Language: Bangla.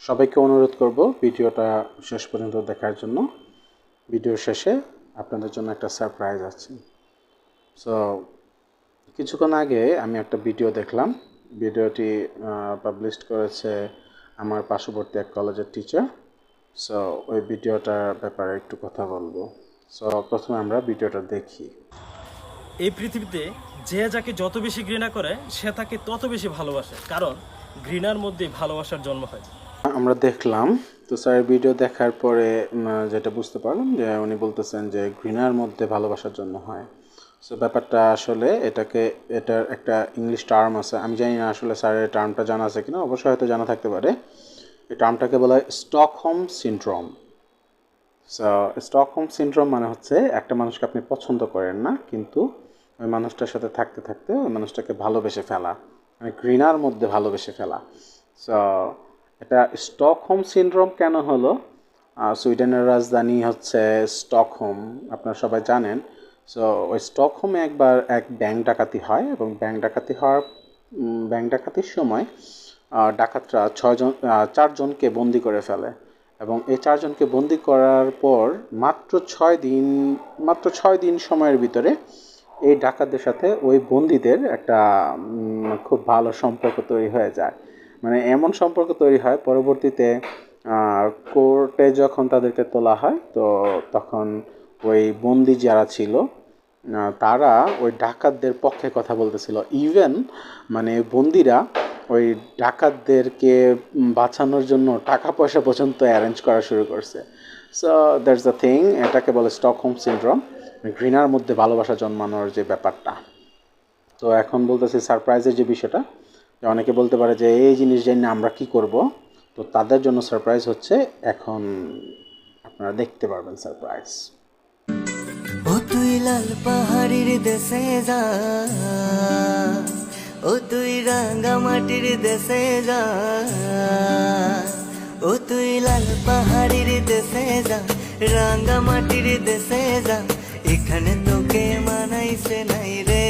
সবাইকে অনুরোধ করব ভিডিওটা শেষ পর্যন্ত দেখার জন্য। ভিডিওর শেষে আপনাদের জন্য একটা সারপ্রাইজ আছে। সো কিছুক্ষণ আগে আমি একটা ভিডিও দেখলাম। ভিডিওটি পাবলিশ করেছে আমার পার্শ্ববর্তী এক কলেজের টিচার। সো ওই ভিডিওটার ব্যাপারে একটু কথা বলবো। সো প্রথমে আমরা ভিডিওটা দেখি। এই পৃথিবীতে যে যাকে যত বেশি ঘৃণা করে সে তাকে তত বেশি ভালোবাসে, কারণ ঘৃণার মধ্যেই ভালোবাসার জন্ম হয়। আমরা দেখলাম তো স্যার ভিডিও দেখার পরে যেটা বুঝতে পারলাম যে উনি বলতেছেন যে ঘৃণার মধ্যে ভালোবাসার জন্য হয়। সো ব্যাপারটা আসলে এটার একটা ইংলিশ টার্ম আছে, আমি জানি না আসলে স্যারের টার্মটা জানা আছে কিনা, অবশ্যই হয়তো জানা থাকতে পারে। এই টার্মটাকে বলা হয় Stockholm syndrome. So Stockholm syndrome মানে হচ্ছে একটা মানুষকে আপনি পছন্দ করেন না, কিন্তু ওই মানুষটার সাথে থাকতে থাকতে ওই মানুষটাকে ভালোবেসে ফেলা, মানে ঘৃণার মধ্যে ভালোবেসে ফেলা। সো এটা স্টকহোম সিনড্রোম কেন হলো? সুইডেনের রাজধানী হচ্ছে স্টকহোম, আপনারা সবাই জানেন। সো ওই স্টকহোমে একবার এক ব্যাংক ডাকাতি হয়, এবং ব্যাংক ডাকাতির সময় ডাকাতরা চারজনকে বন্দি করে ফেলে, এবং এই চারজনকে বন্দি করার পর মাত্র ছয় দিন সময়ের ভিতরে এই ডাকাতদের সাথে ওই বন্দীদের একটা খুব ভালো সম্পর্ক তৈরি হয়ে যায়। মানে এমন সম্পর্ক তৈরি হয়, পরবর্তীতে কোর্টে যখন তাদেরকে তোলা হয় তো তখন ওই বন্দি যারা ছিল তারা ওই ডাকাতদের পক্ষে কথা বলতেছিল। ইভেন মানে বন্দিরা ওই ডাকাতদেরকে বাঁচানোর জন্য টাকা পয়সা পর্যন্ত অ্যারেঞ্জ করা শুরু করছে। সো দ্যাটস দ্য থিং, এটাকে বলে স্টকহোম সিনড্রোম, ঘৃণার মধ্যে ভালোবাসা জন্মানোর যে ব্যাপারটা। তো এখন বলতেছি সারপ্রাইজের যে বিষয়টা, যে অনেকে বলতে পারে যে এই জিনিস জানি আমরা কি করব, তো তাদের জন্য সারপ্রাইজ হচ্ছে, এখন আপনারা দেখতে পারবেন সারপ্রাইজ। ও তুই লাল পাহাড়ির দেশে যা, ও তুই রাঙ্গা মাটির দেশে যা, ও তুই লাল পাহাড়ির দেশে যা, রাঙ্গা মাটির দেশে যা, এখানে তোকে মানাইছে নাই রে।